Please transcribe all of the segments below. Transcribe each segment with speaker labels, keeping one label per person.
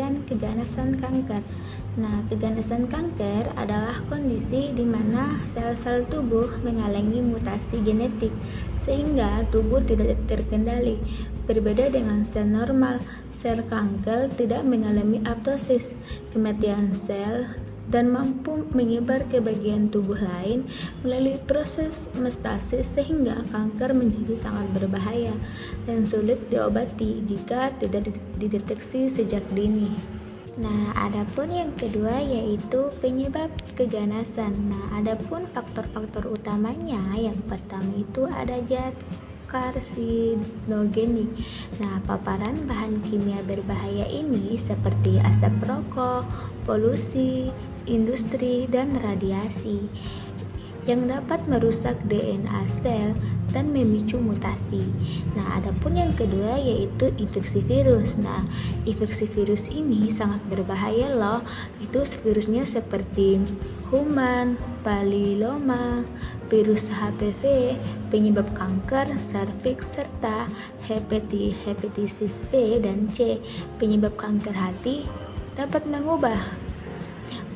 Speaker 1: dengan keganasan kanker. Nah, keganasan kanker adalah kondisi di mana sel-sel tubuh mengalami mutasi genetik sehingga tubuh tidak terkendali. Berbeda dengan sel normal, sel kanker tidak mengalami apoptosis, kematian sel, dan mampu menyebar ke bagian tubuh lain melalui proses metastasis sehingga kanker menjadi sangat berbahaya dan sulit diobati jika tidak dideteksi sejak dini. Nah, adapun yang kedua yaitu penyebab keganasan. Nah, adapun faktor-faktor utamanya, yang pertama itu ada zat karsinogenik. Nah, paparan bahan kimia berbahaya ini seperti asap rokok, polusi, industri, dan radiasi yang dapat merusak DNA sel dan memicu mutasi. Nah, adapun yang kedua yaitu infeksi virus. Nah, infeksi virus ini sangat berbahaya loh. Itu virusnya seperti human papilloma, virus HPV, penyebab kanker, serviks, serta hepatitis B dan C, penyebab kanker hati, dapat mengubah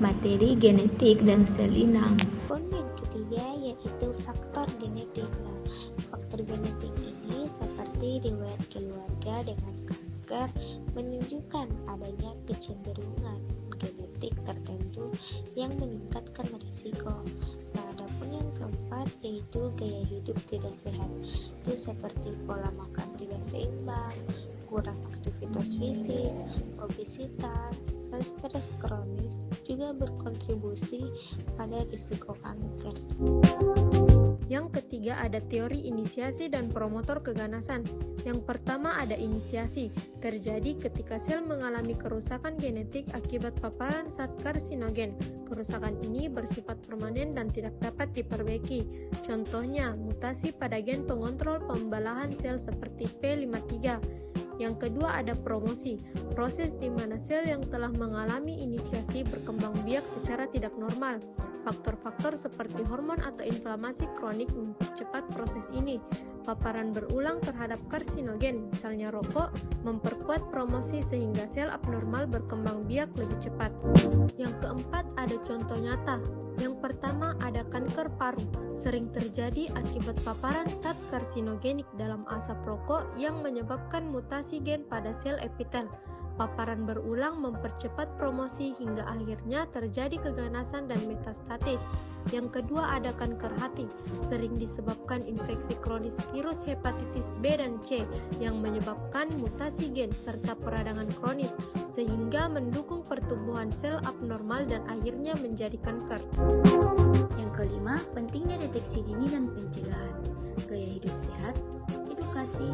Speaker 1: materi genetik dan sel inang.
Speaker 2: Yang ketiga yaitu faktor genetik. Nah, faktor genetik ini seperti riwayat keluarga dengan kanker menunjukkan adanya kecenderungan genetik tertentu yang meningkatkan risiko. Nah, adapun yang keempat yaitu gaya hidup tidak sehat. Itu seperti pola makan tidak seimbang, kurang aktivitas fisik, obesitas, dan stres kronis juga berkontribusi pada risiko kanker.
Speaker 3: Yang ketiga ada teori inisiasi dan promotor keganasan. Yang pertama ada inisiasi, terjadi ketika sel mengalami kerusakan genetik akibat paparan zat karsinogen. Kerusakan ini bersifat permanen dan tidak dapat diperbaiki. Contohnya, mutasi pada gen pengontrol pembalahan sel seperti P53. Yang kedua ada promosi, proses di mana sel yang telah mengalami inisiasi berkembang biak secara tidak normal. Faktor-faktor seperti hormon atau inflamasi kronik mempercepat proses ini. Paparan berulang terhadap karsinogen, misalnya rokok, memperkuat promosi sehingga sel abnormal berkembang biak lebih cepat. Yang keempat ada contoh nyata. Yang pertama ada kanker paru, sering terjadi akibat paparan zat karsinogenik dalam asap rokok yang menyebabkan mutasi gen pada sel epitel. Paparan berulang mempercepat promosi hingga akhirnya terjadi keganasan dan metastatis. Yang kedua ada kanker hati, sering disebabkan infeksi kronis virus hepatitis B dan C yang menyebabkan mutasi gen serta peradangan kronis sehingga mendukung pertumbuhan sel abnormal dan akhirnya menjadi kanker.
Speaker 4: Yang kelima, pentingnya deteksi dini dan pencegahan, gaya hidup sehat, edukasi,